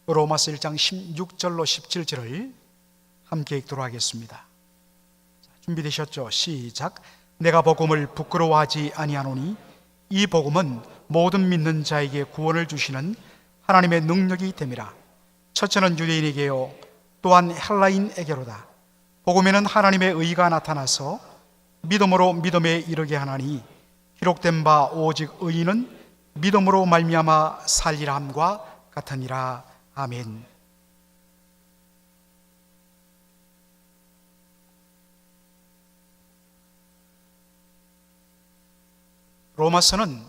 로마서 1장 16절로 17절을 함께 읽도록 하겠습니다. 준비되셨죠? 시작. 내가 복음을 부끄러워하지 아니하노니 이 복음은 모든 믿는 자에게 구원을 주시는 하나님의 능력이 됨이라. 첫째는 유대인에게요 또한 헬라인에게로다. 복음에는 하나님의 의가 나타나서 믿음으로 믿음에 이르게 하나니 기록된 바 오직 의인은 믿음으로 말미암아 살리라 함과 같으니라. 아멘. 로마서는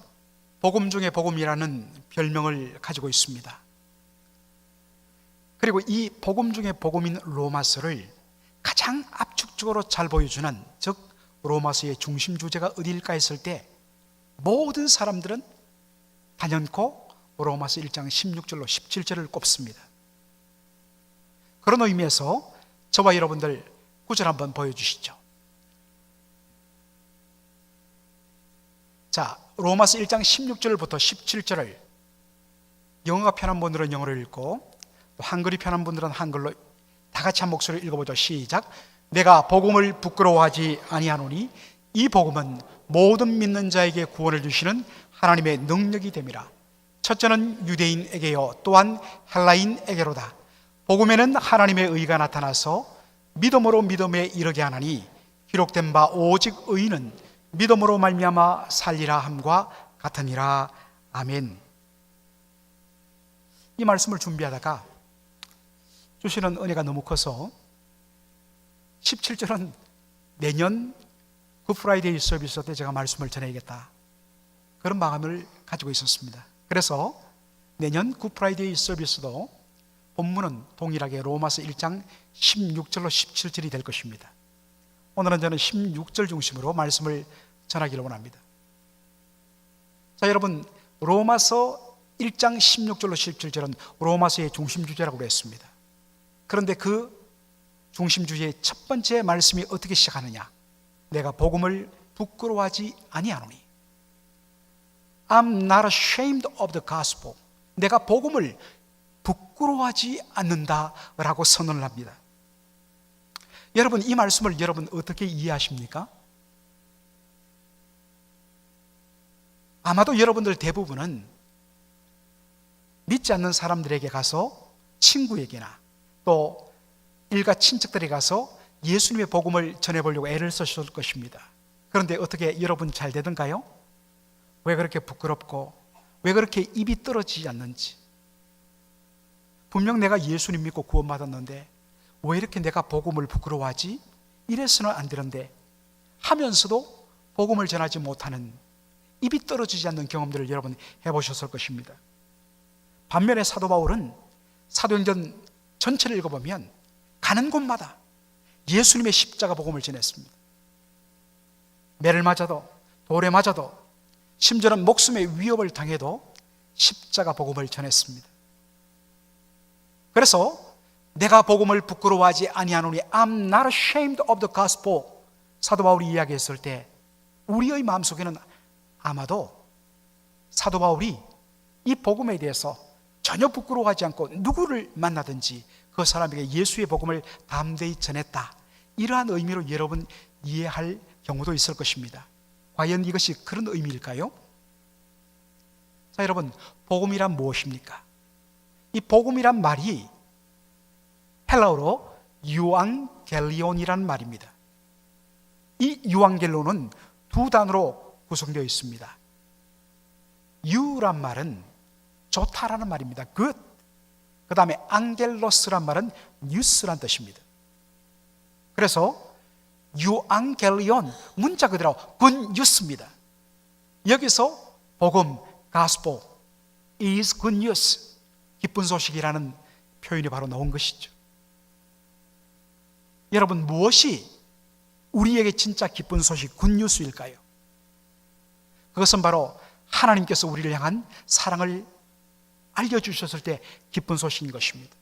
복음 중에 복음이라는 별명을 가지고 있습니다. 그리고 이 복음 중에 복음인 로마서를 가장 압축적으로 잘 보여주는, 즉 로마서의 중심 주제가 어디일까 했을 때 모든 사람들은 단연코 로마서 1장 16절로 17절을 꼽습니다. 그런 의미에서 저와 여러분들 구절 한번 보여주시죠. 자, 로마서 1장 16절부터 17절을 영어가 편한 분들은 영어로 읽고 또 한글이 편한 분들은 한글로 다 같이 한 목소리로 읽어보죠. 시작. 내가 복음을 부끄러워하지 아니하노니 이 복음은 모든 믿는 자에게 구원을 주시는 하나님의 능력이 됨이라. 첫째는 유대인에게요 또한 헬라인에게로다. 복음에는 하나님의 의가 나타나서 믿음으로 믿음에 이르게 하나니 기록된 바 오직 의인은 믿음으로 말미암아 살리라 함과 같으니라. 아멘. 이 말씀을 준비하다가 주시는 은혜가 너무 커서 17절은 내년 굿프라이데이 서비스 때 제가 말씀을 전해야겠다, 그런 마음을 가지고 있었습니다. 그래서 내년 굿프라이데이 서비스도 본문은 동일하게 로마서 1장 16절로 17절이 될 것입니다. 오늘은 저는 16절 중심으로 말씀을 전하기를 원합니다. 자, 여러분, 로마서 1장 16절로 17절은 로마서의 중심 주제라고 그랬습니다. 그런데 그 중심 주제의 첫 번째 말씀이 어떻게 시작하느냐? 내가 복음을 부끄러워하지 아니하노니 I'm not ashamed of the gospel. 내가 복음을 부끄러워하지 않는다라고 선언을 합니다. 여러분, 이 말씀을 여러분 어떻게 이해하십니까? 아마도 여러분들 대부분은 믿지 않는 사람들에게 가서, 친구에게나 또 일가 친척들에게 가서 예수님의 복음을 전해보려고 애를 쓰실 것입니다. 그런데 어떻게 여러분 잘 되던가요? 왜 그렇게 부끄럽고 왜 그렇게 입이 떨어지지 않는지, 분명 내가 예수님 믿고 구원받았는데 왜 이렇게 내가 복음을 부끄러워하지? 이래서는 안 되는데 하면서도 복음을 전하지 못하는, 입이 떨어지지 않는 경험들을 여러분 해보셨을 것입니다. 반면에 사도 바울은 사도행전 전체를 읽어보면 가는 곳마다 예수님의 십자가 복음을 전했습니다. 매를 맞아도, 돌에 맞아도, 심지어는 목숨의 위협을 당해도 십자가 복음을 전했습니다. 그래서 내가 복음을 부끄러워하지 아니하노니 I'm not ashamed of the gospel, 사도 바울이 이야기했을 때 우리의 마음속에는 아마도 사도 바울이 이 복음에 대해서 전혀 부끄러워하지 않고 누구를 만나든지 그 사람에게 예수의 복음을 담대히 전했다, 이러한 의미로 여러분 이해할 경우도 있을 것입니다. 과연 이것이 그런 의미일까요? 자, 여러분, 복음이란 무엇입니까? 이 복음이란 말이 헬라어로 유앙겔리온이라는 말입니다. 이 유앙겔론은 두 단어로 구성되어 있습니다. 유란 말은 좋다라는 말입니다. good. 그 다음에 앙겔로스란 말은 뉴스란 뜻입니다. 그래서 유앙겔리온, 문자 그대로 굿뉴스입니다. 여기서 복음, gospel is good news, 기쁜 소식이라는 표현이 바로 나온 것이죠. 여러분, 무엇이 우리에게 진짜 기쁜 소식, 굿뉴스일까요? 그것은 바로 하나님께서 우리를 향한 사랑을 알려주셨을 때 기쁜 소식인 것입니다.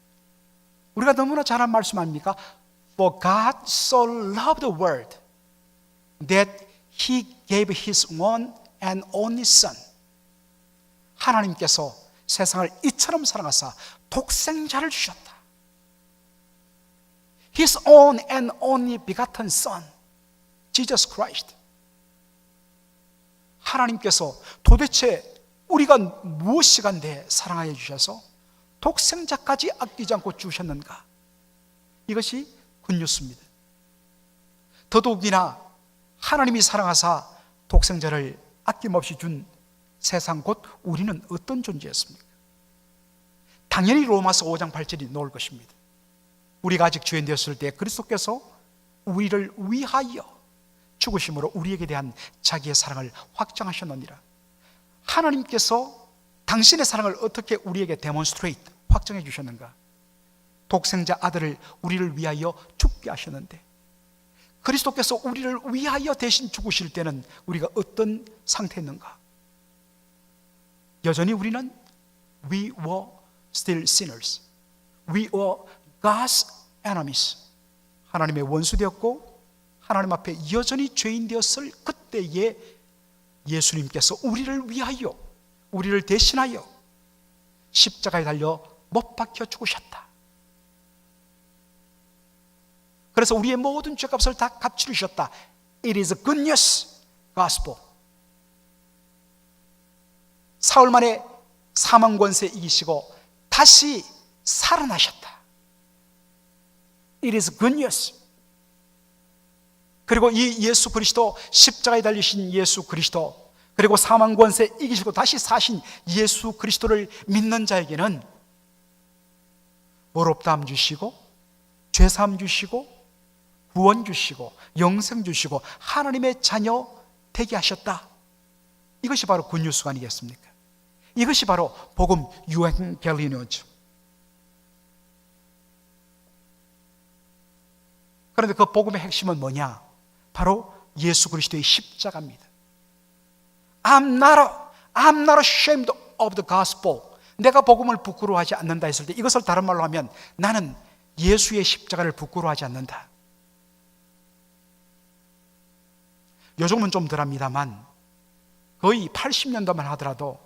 우리가 너무나 잘 아는 말씀 아닙니까? For God so loved the world that He gave His one and only Son. 하나님께서 세상을 이처럼 사랑하사 독생자를 주셨다. His own and only begotten Son, Jesus Christ. 하나님께서 도대체 우리가 무엇이간데 사랑하여 주셔서 독생자까지 아끼지 않고 주셨는가? 이것이 굿뉴스입니다. 더더욱이나 하나님이 사랑하사 독생자를 아낌없이 준 세상 곧 우리는 어떤 존재였습니까? 당연히 로마서 5장 8절이 나올 것입니다. 우리가 아직 죄인 되었을 때 그리스도께서 우리를 위하여 죽으심으로 우리에게 대한 자기의 사랑을 확정하셨느니라. 하나님께서 당신의 사랑을 어떻게 우리에게 데몬스트레이트, 확정해 주셨는가? 독생자 아들을 우리를 위하여 죽게 하셨는데, 그리스도께서 우리를 위하여 대신 죽으실 때는 우리가 어떤 상태였는가? 여전히 우리는 We were still sinners. We were God's enemies. 하나님의 원수 되었고 하나님 앞에 여전히 죄인 되었을 그때에 예수님께서 우리를 위하여, 우리를 대신하여 십자가에 달려 못 박혀 죽으셨다. 그래서 우리의 모든 죄값을 다 갚치르셨다. It is good news gospel. 사흘 만에 사망 권세 이기시고 다시 살아나셨다. It is good news. 그리고 이 예수 그리스도, 십자가에 달리신 예수 그리스도, 그리고 사망 권세 이기시고 다시 사신 예수 그리스도를 믿는 자에게는 의롭다함 주시고 죄사함 주시고 구원 주시고 영생 주시고 하나님의 자녀 되게 하셨다. 이것이 바로 굿뉴스가 아니겠습니까? 이것이 바로 복음 유행겔리노죠. 그런데 그 복음의 핵심은 뭐냐? 바로 예수 그리스도의 십자가입니다. I'm not ashamed of the gospel. 내가 복음을 부끄러워하지 않는다 했을 때, 이것을 다른 말로 하면 나는 예수의 십자가를 부끄러워하지 않는다. 요즘은 좀 덜합니다만 거의 80년도만 하더라도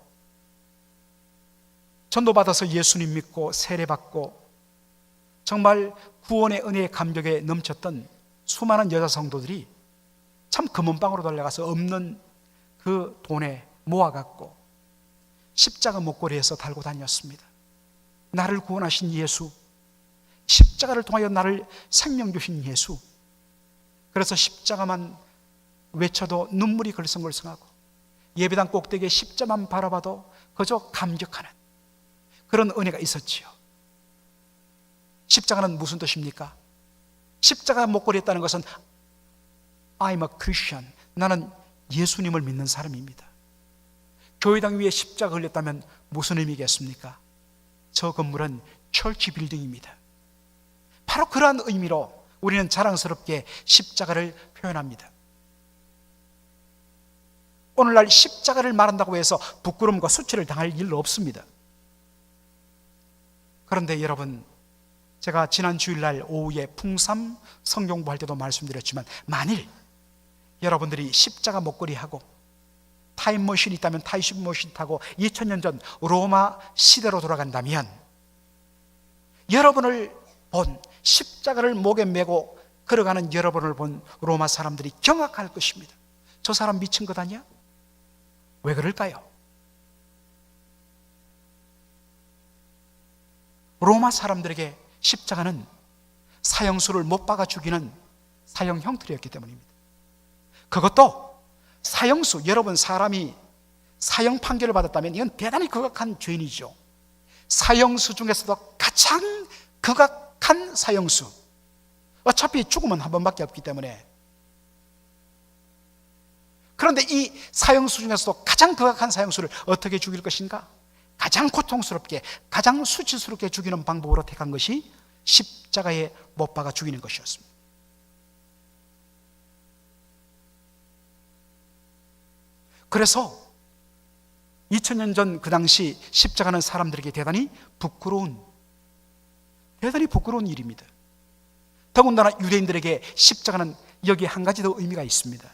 전도받아서 예수님 믿고 세례받고 정말 구원의 은혜의 감격에 넘쳤던 수많은 여자 성도들이 참 금은방으로 달려가서 없는 그 돈에 모아갖고 십자가 목걸이에서 달고 다녔습니다. 나를 구원하신 예수, 십자가를 통하여 나를 생명 주신 예수. 그래서 십자가만 외쳐도 눈물이 걸성걸성하고 예배당 꼭대기에 십자만 바라봐도 그저 감격하는 그런 은혜가 있었지요. 십자가는 무슨 뜻입니까? 십자가 목걸이에 있다는 것은 I'm a Christian. 나는 예수님을 믿는 사람입니다. 교회당 위에 십자가 걸렸다면 무슨 의미겠습니까? 저 건물은 철치 빌딩입니다. 바로 그러한 의미로 우리는 자랑스럽게 십자가를 표현합니다. 오늘날 십자가를 말한다고 해서 부끄러움과 수치를 당할 일 없습니다. 그런데 여러분, 제가 지난 주일날 오후에 풍삼 성경부할 때도 말씀드렸지만, 만일 여러분들이 십자가 목걸이하고 타임머신이 있다면 타임머신 타고 2000년 전 로마 시대로 돌아간다면, 여러분을 본 십자가를 목에 메고 걸어가는 여러분을 본 로마 사람들이 경악할 것입니다. 저 사람 미친 것 아니야? 왜 그럴까요? 로마 사람들에게 십자가는 사형수를 못 박아 죽이는 사형 형틀이었기 때문입니다. 그것도 사형수, 여러분 사람이 사형 판결을 받았다면 이건 대단히 극악한 죄인이죠. 사형수 중에서도 가장 극악한 사형수. 어차피 죽음은 한 번밖에 없기 때문에. 그런데 이 사형수 중에서도 가장 극악한 사형수를 어떻게 죽일 것인가? 가장 고통스럽게, 가장 수치스럽게 죽이는 방법으로 택한 것이 십자가에 못 박아 죽이는 것이었습니다. 그래서 2000년 전 그 당시 십자가는 사람들에게 대단히 부끄러운 일입니다. 더군다나 유대인들에게 십자가는 여기에 한 가지 더 의미가 있습니다.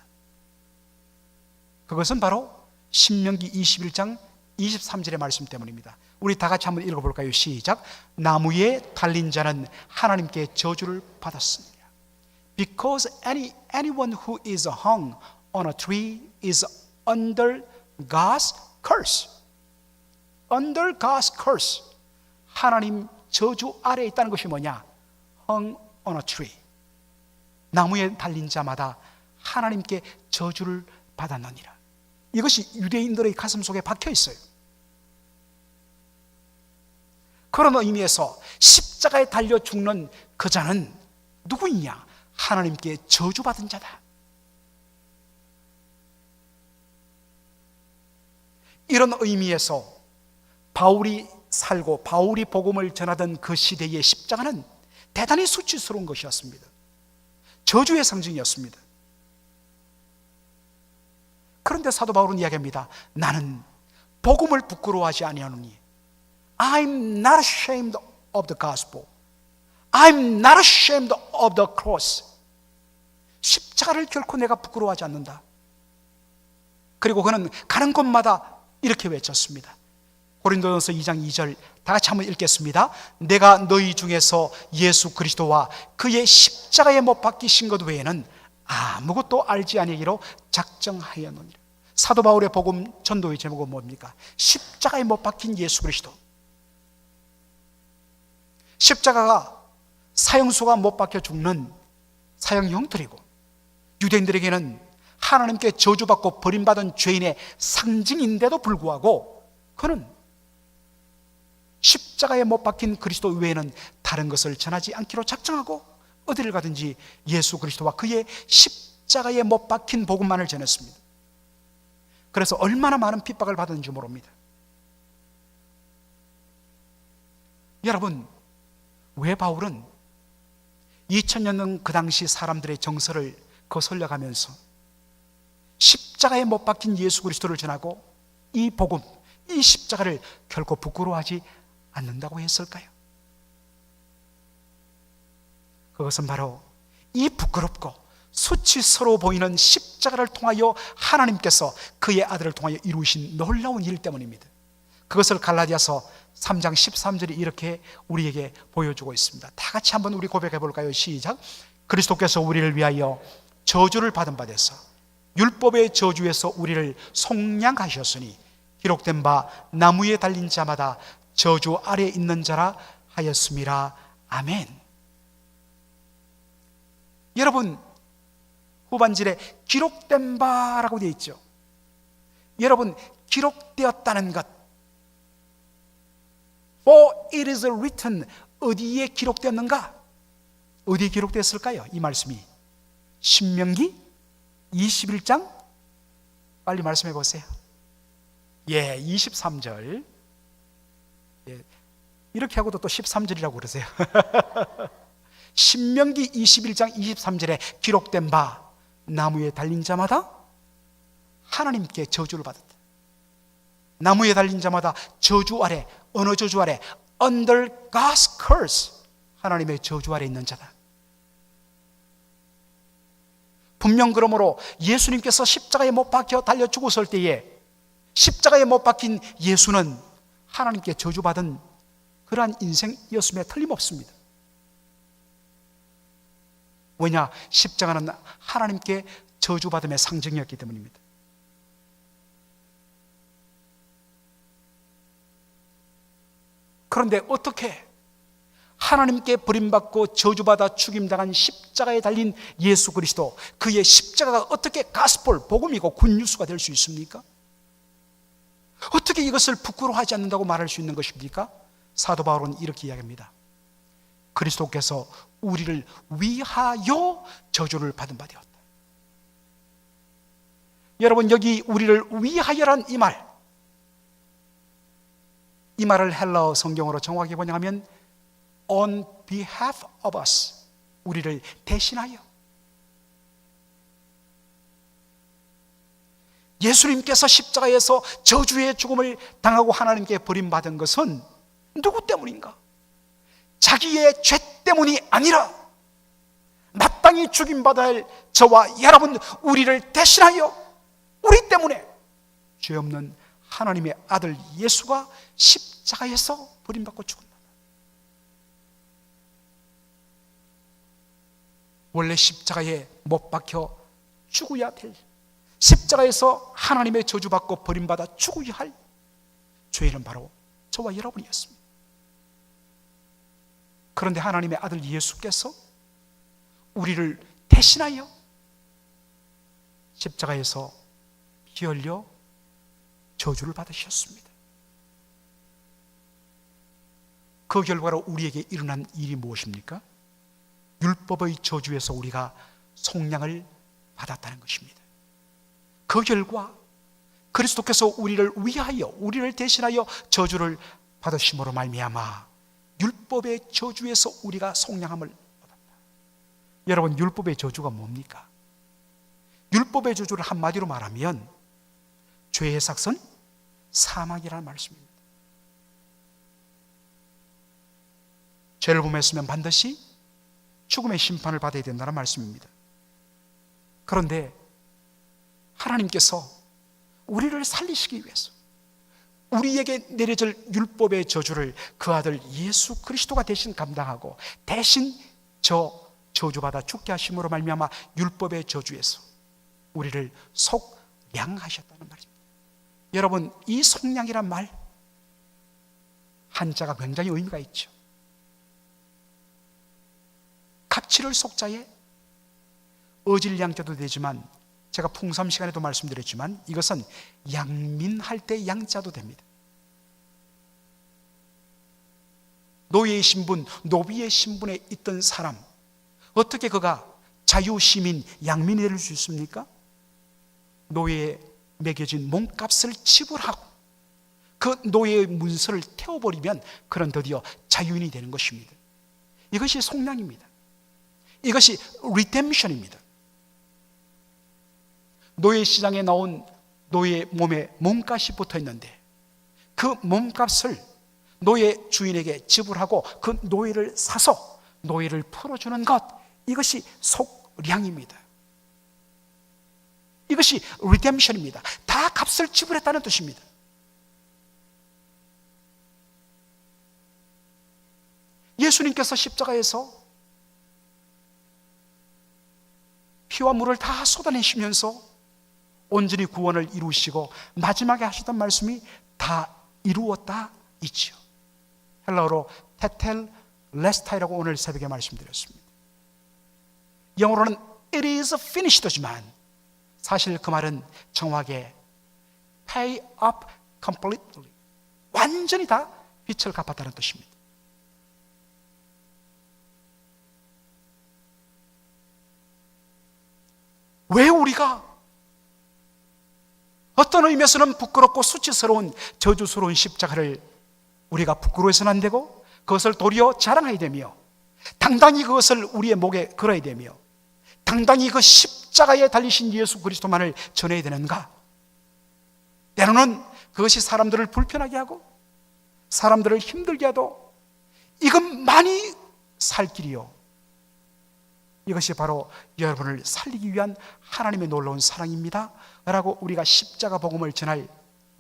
그것은 바로 신명기 21장 23절의 말씀 때문입니다. 우리 다 같이 한번 읽어볼까요? 시작. 나무에 달린 자는 하나님께 저주를 받았습니다. Because anyone who is hung on a tree is under God's curse. Under God's curse. 하나님 저주 아래에 있다는 것이 뭐냐? Hung on a tree. 나무에 달린 자마다 하나님께 저주를 받았느니라. 이것이 유대인들의 가슴 속에 박혀 있어요. 그런 의미에서 십자가에 달려 죽는 그 자는 누구이냐? 하나님께 저주받은 자다. 이런 의미에서 바울이 살고 바울이 복음을 전하던 그 시대의 십자가는 대단히 수치스러운 것이었습니다. 저주의 상징이었습니다. 그런데 사도 바울은 이야기합니다. 나는 복음을 부끄러워하지 아니하노니 I'm not ashamed of the gospel. I'm not ashamed of the cross. 십자가를 결코 내가 부끄러워하지 않는다. 그리고 그는 가는 곳마다 이렇게 외쳤습니다. 고린도전서 2장 2절 다 같이 한번 읽겠습니다. 내가 너희 중에서 예수 그리스도와 그의 십자가에 못 박히신 것 외에는 아무것도 알지 아니하기로 작정하였느니라. 사도 바울의 복음 전도의 제목은 뭡니까? 십자가에 못 박힌 예수 그리스도. 십자가가 사형수가 못 박혀 죽는 사형 형틀이고 유대인들에게는 하나님께 저주받고 버림받은 죄인의 상징인데도 불구하고 그는 십자가에 못 박힌 그리스도 외에는 다른 것을 전하지 않기로 작정하고 어디를 가든지 예수 그리스도와 그의 십자가에 못 박힌 복음만을 전했습니다. 그래서 얼마나 많은 핍박을 받았는지 모릅니다. 여러분, 왜 바울은 2000년 전 그 당시 사람들의 정서를 거슬려가면서 십자가에 못 박힌 예수 그리스도를 전하고 이 복음, 이 십자가를 결코 부끄러워하지 않는다고 했을까요? 그것은 바로 이 부끄럽고 수치스러워 보이는 십자가를 통하여 하나님께서 그의 아들을 통하여 이루신 놀라운 일 때문입니다. 그것을 갈라디아서 3장 13절이 이렇게 우리에게 보여주고 있습니다. 다 같이 한번 우리 고백해 볼까요? 시작. 그리스도께서 우리를 위하여 저주를 받은 바 되사 율법의 저주에서 우리를 속량하셨으니 기록된 바 나무에 달린 자마다 저주 아래에 있는 자라 하였음이라. 아멘. 여러분, 후반절에 기록된 바라고 되어 있죠. 여러분, 기록되었다는 것, For it is written, 어디에 기록되었는가? 어디에 기록되었을까요? 이 말씀이 신명기 21장 빨리 말씀해 보세요. 23절. 이렇게 하고도 또 13절이라고 그러세요. 신명기 21장 23절에 기록된 바 나무에 달린 자마다 하나님께 저주를 받았다. 나무에 달린 자마다 저주 아래, 어느 저주 아래? Under God's curse. 하나님의 저주 아래 있는 자다. 분명 그러므로 예수님께서 십자가에 못 박혀 달려 죽었을 때에 십자가에 못 박힌 예수는 하나님께 저주받은 그러한 인생이었음에 틀림없습니다. 왜냐? 십자가는 하나님께 저주받음의 상징이었기 때문입니다. 그런데 어떻게 하나님께 버림받고 저주받아 죽임당한 십자가에 달린 예수 그리스도, 그의 십자가가 어떻게 가스폴, 복음이고 굿뉴스가 될 수 있습니까? 어떻게 이것을 부끄러워하지 않는다고 말할 수 있는 것입니까? 사도 바울은 이렇게 이야기합니다. 그리스도께서 우리를 위하여 저주를 받은 바 되었다. 여러분, 여기 우리를 위하여란 이 말을 헬라어 성경으로 정확히 번역하면 on behalf of us, 우리를 대신하여. 예수님께서 십자가에서 저주의 죽음을 당하고 하나님께 버림받은 것은 누구 때문인가? 자기의 죄 때문이 아니라 마땅히 죽임받아야 할 저와 여러분, 우리를 대신하여 우리 때문에 죄 없는 하나님의 아들 예수가 십자가에서 버림받고 죽는다. 원래 십자가에 못 박혀 죽어야 될, 십자가에서 하나님의 저주받고 버림받아 죽어야 할 죄인은 바로 저와 여러분이었습니다. 그런데 하나님의 아들 예수께서 우리를 대신하여 십자가에서 피 흘려 저주를 받으셨습니다. 그 결과로 우리에게 일어난 일이 무엇입니까? 율법의 저주에서 우리가 속량을 받았다는 것입니다. 그 결과 그리스도께서 우리를 위하여, 우리를 대신하여 저주를 받으심으로 말미암아 율법의 저주에서 우리가 속량함을 받았다. 여러분, 율법의 저주가 뭡니까? 율법의 저주를 한마디로 말하면 죄의 삭은 사망이라는 말씀입니다. 죄를 범했으면 반드시 죽음의 심판을 받아야 된다는 말씀입니다. 그런데 하나님께서 우리를 살리시기 위해서 우리에게 내려질 율법의 저주를 그 아들 예수 그리스도가 대신 감당하고 대신 저주받아 죽게 하심으로 말미암아 율법의 저주에서 우리를 속량하셨다는 말입니다. 여러분, 이 속량이란 말 한자가 굉장히 의미가 있죠. 갑치를 속자에 어질양자도 되지만 제가 풍삼 시간에도 말씀드렸지만 이것은 양민할 때 양자도 됩니다. 노예의 신분, 노비의 신분에 있던 사람, 어떻게 그가 자유시민, 양민이 될 수 있습니까? 노예에 매겨진 몸값을 지불하고 그 노예의 문서를 태워버리면 그는 드디어 자유인이 되는 것입니다. 이것이 속량입니다. 이것이 리뎀션입니다. 노예 시장에 나온 노예 몸에 몸값이 붙어 있는데 그 몸값을 노예 주인에게 지불하고 그 노예를 사서 노예를 풀어주는 것, 이것이 속량입니다. 이것이 리뎀션입니다. 다 값을 지불했다는 뜻입니다. 예수님께서 십자가에서 피와 물을 다 쏟아내시면서 온전히 구원을 이루시고 마지막에 하셨던 말씀이 다 이루었다 있지요. 헬라어로 테텔 레스타이라고 오늘 새벽에 말씀드렸습니다. 영어로는 it is finished지만 사실 그 말은 정확하게 pay up completely, 완전히 다 빚을 갚았다는 뜻입니다. 왜 우리가 어떤 의미에서는 부끄럽고 수치스러운 저주스러운 십자가를 우리가 부끄러워해서는 안 되고 그것을 도리어 자랑해야 되며 당당히 그것을 우리의 목에 걸어야 되며 당당히 그 십자가에 달리신 예수 그리스도만을 전해야 되는가? 때로는 그것이 사람들을 불편하게 하고 사람들을 힘들게 해도 이것만이 살 길이요, 이것이 바로 여러분을 살리기 위한 하나님의 놀라운 사랑입니다 라고 우리가 십자가 복음을 전할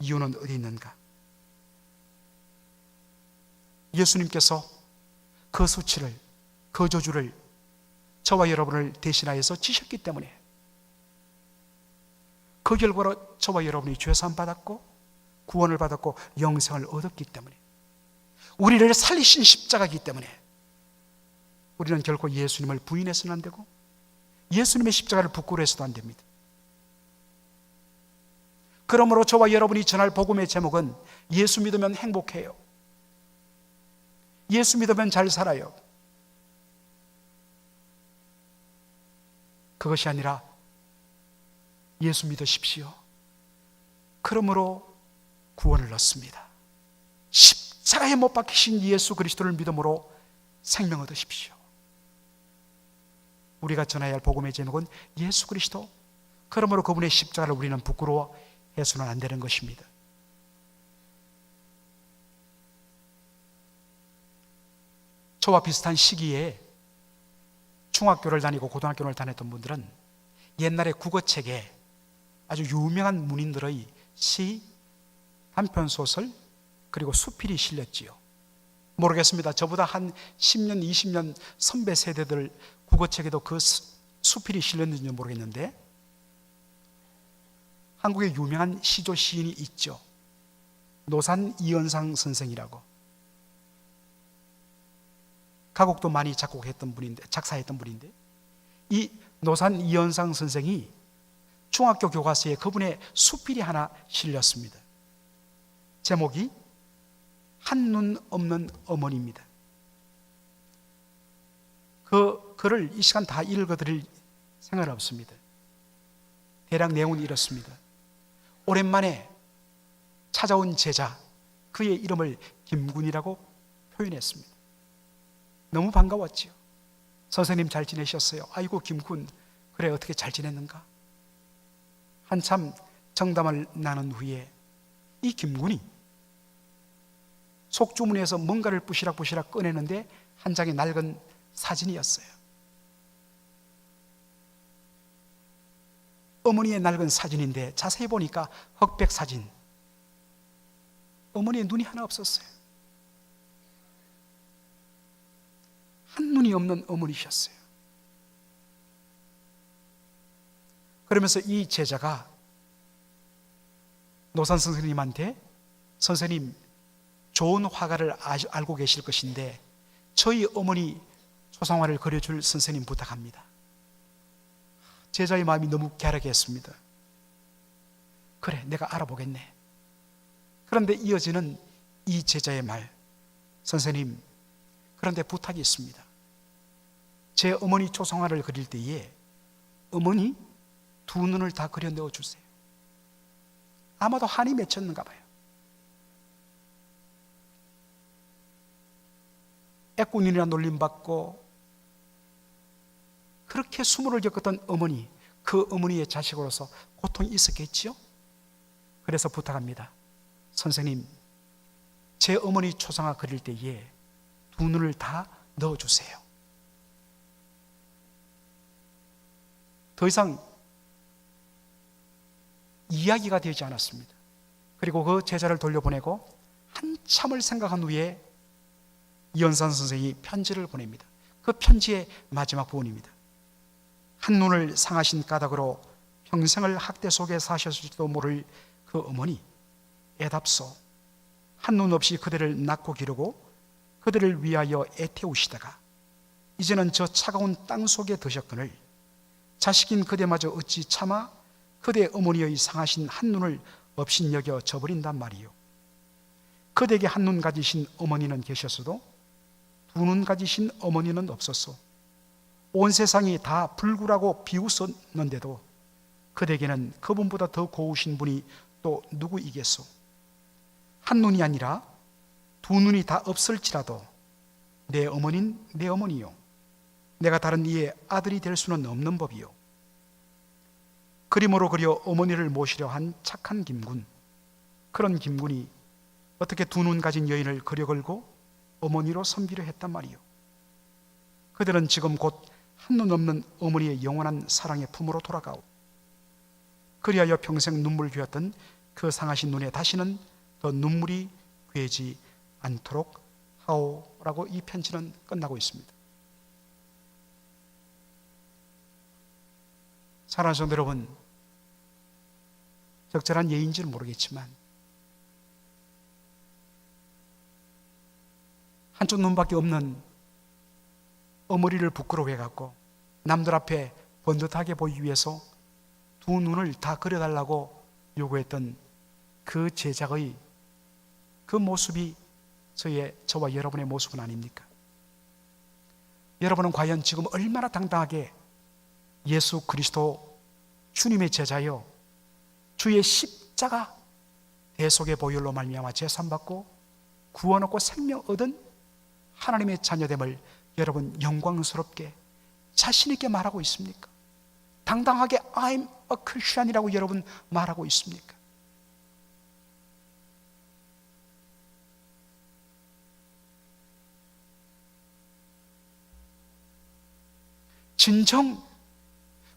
이유는 어디 있는가? 예수님께서 그 수치를, 그 저주를 저와 여러분을 대신하여서 지셨기 때문에 그 결과로 저와 여러분이 죄사함 받았고 구원을 받았고 영생을 얻었기 때문에, 우리를 살리신 십자가이기 때문에 우리는 결코 예수님을 부인해서는 안 되고 예수님의 십자가를 부끄러워해서도 안 됩니다. 그러므로 저와 여러분이 전할 복음의 제목은 예수 믿으면 행복해요, 예수 믿으면 잘 살아요, 그것이 아니라 예수 믿으십시오, 그러므로 구원을 얻습니다, 십자가에 못 박히신 예수 그리스도를 믿음으로 생명 얻으십시오. 우리가 전해야 할 복음의 제목은 예수 그리스도, 그러므로 그분의 십자가를 우리는 부끄러워해서는 안 되는 것입니다. 저와 비슷한 시기에 중학교를 다니고 고등학교를 다녔던 분들은 옛날에 국어책에 아주 유명한 문인들의 시 단편 소설 그리고 수필이 실렸지요. 모르겠습니다. 저보다 한 10년, 20년 선배 세대들 국어책에도 그 수필이 실렸는지 모르겠는데 한국에 유명한 시조 시인이 있죠. 노산 이연상 선생이라고. 가곡도 많이 작곡했던 분인데, 작사했던 분인데, 이 노산 이연상 선생이 중학교 교과서에 그분의 수필이 하나 실렸습니다. 제목이 한눈 없는 어머니입니다. 그 글을 이 시간 다 읽어드릴 생각은 없습니다. 대략 내용은 이렇습니다. 오랜만에 찾아온 제자, 그의 이름을 김군이라고 표현했습니다. 너무 반가웠지요. 선생님 잘 지내셨어요? 아이고 김군, 그래 어떻게 잘 지냈는가? 한참 정담을 나눈 후에 이 김군이 속주머니에서 뭔가를 부시락부시락 꺼내는데 한 장의 낡은 사진이었어요. 어머니의 낡은 사진인데 자세히 보니까 흑백 사진. 어머니의 눈이 하나 없었어요. 한눈이 없는 어머니셨어요. 그러면서 이 제자가 노산 선생님한테 선생님 좋은 화가를 알고 계실 것인데 저희 어머니 초상화를 그려줄 선생님 부탁합니다. 제자의 마음이 너무 갸륵했습니다. 그래, 내가 알아보겠네. 그런데 이어지는 이 제자의 말, 선생님, 그런데 부탁이 있습니다. 제 어머니 초상화를 그릴 때에 어머니 두 눈을 다 그려 넣어주세요. 아마도 한이 맺혔는가 봐요. 애꾸눈이라 놀림받고 그렇게 수모를 겪었던 어머니, 그 어머니의 자식으로서 고통이 있었겠지요? 그래서 부탁합니다. 선생님, 제 어머니 초상화 그릴 때에 두 눈을 다 넣어주세요. 더 이상 이야기가 되지 않았습니다. 그리고 그 제자를 돌려보내고 한참을 생각한 후에 이연산 선생이 편지를 보냅니다. 그 편지의 마지막 부분입니다. 한눈을 상하신 까닭으로 평생을 학대 속에 사셨을지도 모를 그 어머니, 애답소. 한눈 없이 그대를 낳고 기르고 그대를 위하여 애태우시다가 이제는 저 차가운 땅 속에 드셨거늘 자식인 그대마저 어찌 참아 그대 어머니의 상하신 한눈을 업신여겨 저버린단 말이요. 그대에게 한눈 가지신 어머니는 계셨어도 두 눈 가지신 어머니는 없었소. 온 세상이 다 불구라고 비웃었는데도 그대에게는 그분보다 더 고우신 분이 또 누구이겠소. 한눈이 아니라 두 눈이 다 없을지라도 내 어머니는 내 어머니요. 내가 다른 이의 아들이 될 수는 없는 법이요. 그림으로 그려 어머니를 모시려 한 착한 김군. 그런 김군이 어떻게 두 눈 가진 여인을 그려 걸고 어머니로 섬기려 했단 말이요. 그들은 지금 곧 한눈 없는 어머니의 영원한 사랑의 품으로 돌아가오. 그리하여 평생 눈물 귀었던 그 상하신 눈에 다시는 더 눈물이 괴지 않도록 하오라고 이 편지는 끝나고 있습니다. 사랑하는 성도 여러분, 적절한 예인지는 모르겠지만 한쪽 눈밖에 없는 어머니를 부끄러워해갖고 남들 앞에 번듯하게 보이기 위해서 두 눈을 다 그려달라고 요구했던 그 제자의 그 모습이 저와 여러분의 모습은 아닙니까? 여러분은 과연 지금 얼마나 당당하게 예수 그리스도 주님의 제자여 주의 십자가 대속의 보혈로 말미암아 제산받고 구원 얻고 생명 얻은 하나님의 자녀됨을 여러분 영광스럽게 자신 있게 말하고 있습니까? 당당하게 I'm a Christian이라고 여러분 말하고 있습니까? 진정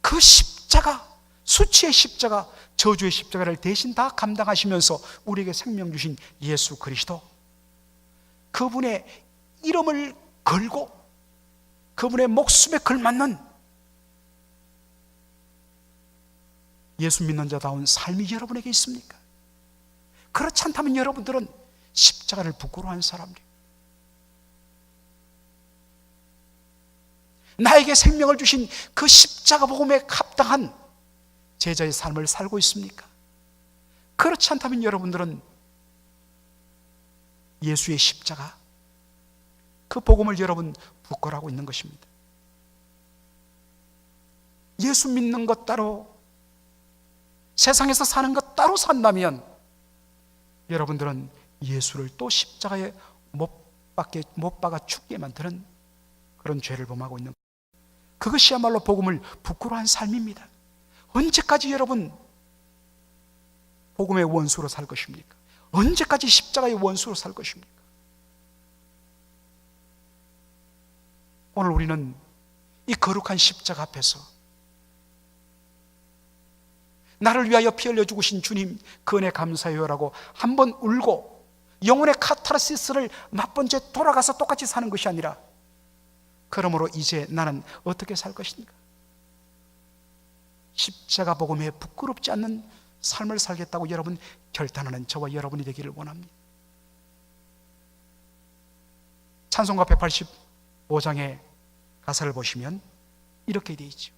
그 십자가 수치의 십자가, 저주의 십자가를 대신 다 감당하시면서 우리에게 생명 주신 예수 그리스도, 그분의 이름을 걸고 그분의 목숨에 걸맞는 예수 믿는 자다운 삶이 여러분에게 있습니까? 그렇지 않다면 여러분들은 십자가를 부끄러워하는 사람들입니다. 나에게 생명을 주신 그 십자가 복음에 합당한 제자의 삶을 살고 있습니까? 그렇지 않다면 여러분들은 예수의 십자가, 그 복음을 여러분 부끄러워하고 있는 것입니다. 예수 믿는 것 따로, 세상에서 사는 것 따로 산다면 여러분들은 예수를 또 십자가에 못 박아 죽게 만드는 그런 죄를 범하고 있는, 그것이야말로 복음을 부끄러워한 삶입니다. 언제까지 여러분 복음의 원수로 살 것입니까? 언제까지 십자가의 원수로 살 것입니까? 오늘 우리는 이 거룩한 십자가 앞에서 나를 위하여 피 흘려 죽으신 주님 그 은혜 감사해요라고 한번 울고 영혼의 카타르시스를 맛본 채 돌아가서 똑같이 사는 것이 아니라, 그러므로 이제 나는 어떻게 살 것인가? 십자가 복음에 부끄럽지 않는 삶을 살겠다고 여러분 결단하는 저와 여러분이 되기를 원합니다. 찬송가 185장의 가사를 보시면 이렇게 되어 있죠.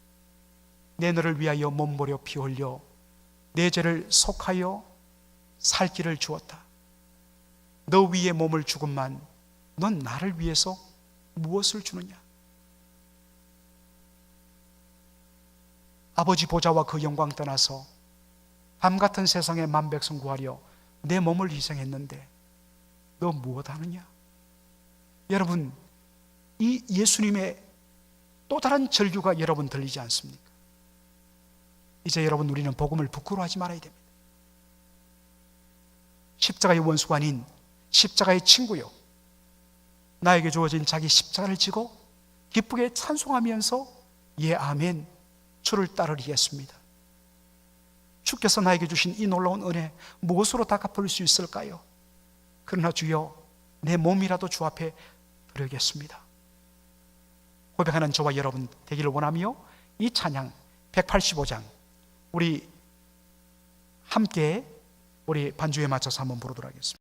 내 너를 위하여 몸버려 피 흘려 내 죄를 속하여 살 길을 주었다. 너 위에 몸을 주건만 넌 나를 위해서 무엇을 주느냐? 아버지 보좌와 그 영광 떠나서 밤같은 세상에 만백성 구하려 내 몸을 희생했는데 너 무엇 하느냐? 여러분, 이 예수님의 또 다른 절규가 여러분 들리지 않습니까? 이제 여러분, 우리는 복음을 부끄러워하지 말아야 됩니다. 십자가의 원수가 아닌 십자가의 친구요, 나에게 주어진 자기 십자가를 지고 기쁘게 찬송하면서 예 아멘, 주를 따르리겠습니다. 주께서 나에게 주신 이 놀라운 은혜 무엇으로 다 갚을 수 있을까요? 그러나 주여, 내 몸이라도 주 앞에 드리겠습니다. 고백하는 저와 여러분 되기를 원하며 이 찬양 185장 우리 함께 우리 반주에 맞춰서 한번 부르도록 하겠습니다.